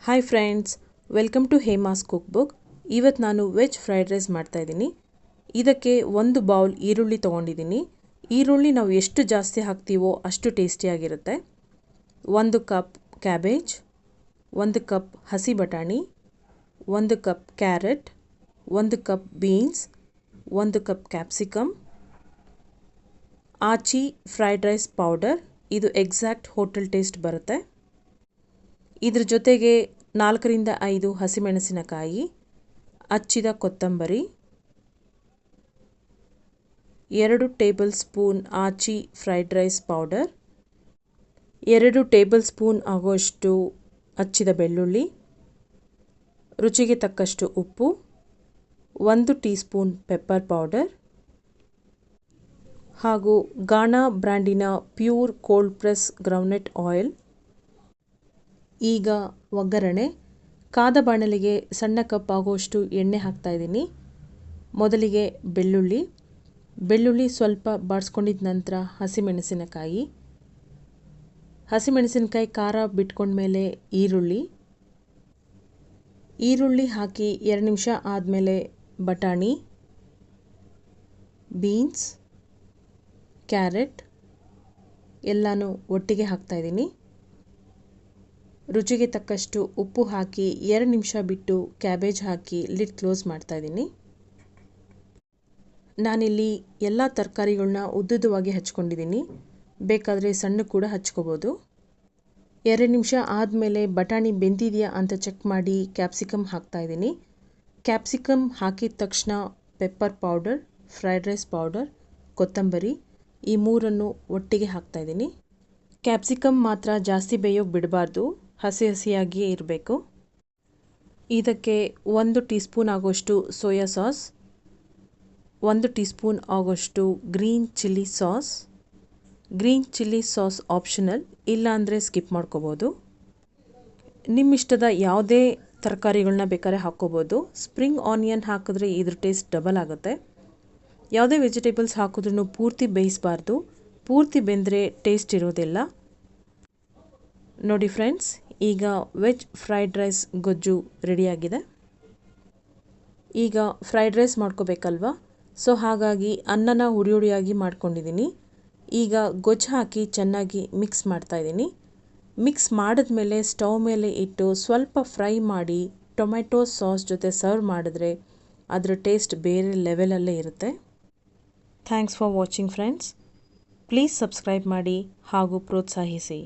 Hi friends, welcome to Hema's cook book. ಇವತ್ತು ನಾನು veg fried rice ಮಾಡ್ತಾಯಿದ್ದೀನಿ. ಇದಕ್ಕೆ ಒಂದು ಬೌಲ್ ಈರುಳ್ಳಿ ತೊಗೊಂಡಿದ್ದೀನಿ. ಈರುಳ್ಳಿ ನಾವು ಎಷ್ಟು ಜಾಸ್ತಿ ಹಾಕ್ತೀವೋ ಅಷ್ಟು ಟೇಸ್ಟಿಯಾಗಿರುತ್ತೆ. 1 ಕಪ್ ಕ್ಯಾಬೇಜ್, 1 ಕಪ್ ಹಸಿ ಬಟಾಣಿ, 1 cup carrot, 1 cup beans, 1 cup capsicum, Aachi fried rice powder. ಇದು ಎಕ್ಸಾಕ್ಟ್ ಹೋಟೆಲ್ ಟೇಸ್ಟ್ ಬರುತ್ತೆ. ಇದ್ರ ಜೊತೆಗೆ 4 ರಿಂದ 5 ಹಸಿಮೆಣಸಿನಕಾಯಿ, ಹಚ್ಚಿದ ಕೊತ್ತಂಬರಿ, 2 tablespoon Aachi fried rice powder, 2 tablespoon ಆಗುವಷ್ಟು ಹಚ್ಚಿದ ಬೆಳ್ಳುಳ್ಳಿ, ರುಚಿಗೆ ತಕ್ಕಷ್ಟು ಉಪ್ಪು, 1 ಟೀ ಸ್ಪೂನ್ ಪೆಪ್ಪರ್ ಪೌಡರ್ ಹಾಗೂ ಗಾಣಾ ಬ್ರ್ಯಾಂಡಿನ pure cold press groundnut oil. ಈಗ ಒಗ್ಗರಣೆ. ಕಾದ ಬಾಣಲಿಗೆ ಸಣ್ಣ ಕಪ್ ಆಗುವಷ್ಟು ಎಣ್ಣೆ ಹಾಕ್ತಾಯಿದ್ದೀನಿ. ಮೊದಲಿಗೆ ಬೆಳ್ಳುಳ್ಳಿ ಸ್ವಲ್ಪ ಬಾಡಿಸ್ಕೊಂಡಿದ್ದ ನಂತರ ಹಸಿಮೆಣಸಿನಕಾಯಿ ಖಾರ ಬಿಟ್ಕೊಂಡ್ಮೇಲೆ ಈರುಳ್ಳಿ ಹಾಕಿ 2 ನಿಮಿಷ ಆದಮೇಲೆ ಬಟಾಣಿ, ಬೀನ್ಸ್, ಕ್ಯಾರೆಟ್ ಎಲ್ಲನೂ ಒಟ್ಟಿಗೆ ಹಾಕ್ತಾಯಿದ್ದೀನಿ. ರುಚಿಗೆ ತಕ್ಕಷ್ಟು ಉಪ್ಪು ಹಾಕಿ 2 ನಿಮಿಷ ಬಿಟ್ಟು ಕ್ಯಾಬೇಜ್ ಹಾಕಿ ಲಿಡ್ ಕ್ಲೋಸ್ ಮಾಡ್ತಾಯಿದ್ದೀನಿ. ನಾನಿಲ್ಲಿ ಎಲ್ಲ ತರಕಾರಿಗಳನ್ನ ಉದ್ದುದ್ದವಾಗಿ ಹಚ್ಕೊಂಡಿದ್ದೀನಿ. ಬೇಕಾದರೆ ಸಣ್ಣ ಕೂಡ ಹಚ್ಕೋಬೋದು. 2 ನಿಮಿಷ ಆದಮೇಲೆ ಬಟಾಣಿ ಬೆಂದಿದೆಯಾ ಅಂತ ಚೆಕ್ ಮಾಡಿ ಕ್ಯಾಪ್ಸಿಕಮ್ ಹಾಕ್ತಾಯಿದ್ದೀನಿ. ಕ್ಯಾಪ್ಸಿಕಮ್ ಹಾಕಿದ ತಕ್ಷಣ pepper powder, fried rice powder, ಕೊತ್ತಂಬರಿ ಈ 3 ಒಟ್ಟಿಗೆ ಹಾಕ್ತಾಯಿದ್ದೀನಿ. ಕ್ಯಾಪ್ಸಿಕಮ್ ಮಾತ್ರ ಜಾಸ್ತಿ ಬೇಯೋಕೆ ಬಿಡಬಾರ್ದು, ಹಸಿಯಾಗಿಯೇ ಇರಬೇಕು. ಇದಕ್ಕೆ 1 ಟೀ ಸ್ಪೂನ್ ಆಗೋಷ್ಟು ಸೋಯಾ ಸಾಸ್, 1 ಟೀ ಸ್ಪೂನ್ ಆಗೋಷ್ಟು ಗ್ರೀನ್ ಚಿಲ್ಲಿ ಸಾಸ್ ಆಪ್ಷನಲ್, ಇಲ್ಲಾಂದರೆ ಸ್ಕಿಪ್ ಮಾಡ್ಕೋಬೋದು. ನಿಮ್ಮಿಷ್ಟದ ಯಾವುದೇ ತರಕಾರಿಗಳನ್ನ ಬೇಕಾದ್ರೆ ಹಾಕ್ಕೋಬೋದು. ಸ್ಪ್ರಿಂಗ್ ಆನಿಯನ್ ಹಾಕಿದ್ರೆ ಇದ್ರ ಟೇಸ್ಟ್ ಡಬಲ್ ಆಗುತ್ತೆ. ಯಾವುದೇ ವೆಜಿಟೇಬಲ್ಸ್ ಹಾಕಿದ್ರೂ ಪೂರ್ತಿ ಬೇಯಿಸಬಾರ್ದು, ಪೂರ್ತಿ ಬೆಂದರೆ ಟೇಸ್ಟ್ ಇರೋದಿಲ್ಲ. ನೋಡಿ ಫ್ರೆಂಡ್ಸ್, ಈಗ ವೆಜ್ ಫ್ರೈಡ್ ರೈಸ್ ಗೊಜ್ಜು ರೆಡಿಯಾಗಿದೆ. ಈಗ ಫ್ರೈಡ್ ರೈಸ್ ಮಾಡ್ಕೋಬೇಕಲ್ವ, ಸೊ ಹಾಗಾಗಿ ಅನ್ನನ ಹುಡಿಯಾಗಿ ಮಾಡ್ಕೊಂಡಿದ್ದೀನಿ. ಈಗ ಗೊಜ್ಜು ಹಾಕಿ ಚೆನ್ನಾಗಿ ಮಿಕ್ಸ್ ಮಾಡ್ತಾಯಿದ್ದೀನಿ. ಮಿಕ್ಸ್ ಮಾಡಿದ್ಮೇಲೆ ಸ್ಟವ್ ಮೇಲೆ ಇಟ್ಟು ಸ್ವಲ್ಪ ಫ್ರೈ ಮಾಡಿ ಟೊಮೆಟೊ ಸಾಸ್ ಜೊತೆ ಸರ್ವ್ ಮಾಡಿದ್ರೆ ಅದರ ಟೇಸ್ಟ್ ಬೇರೆ ಲೆವೆಲಲ್ಲೇ ಇರುತ್ತೆ. Thanks for watching friends. Please subscribe ಮಾಡಿ ಹಾಗೂ ಪ್ರೋತ್ಸಾಹಿಸಿ.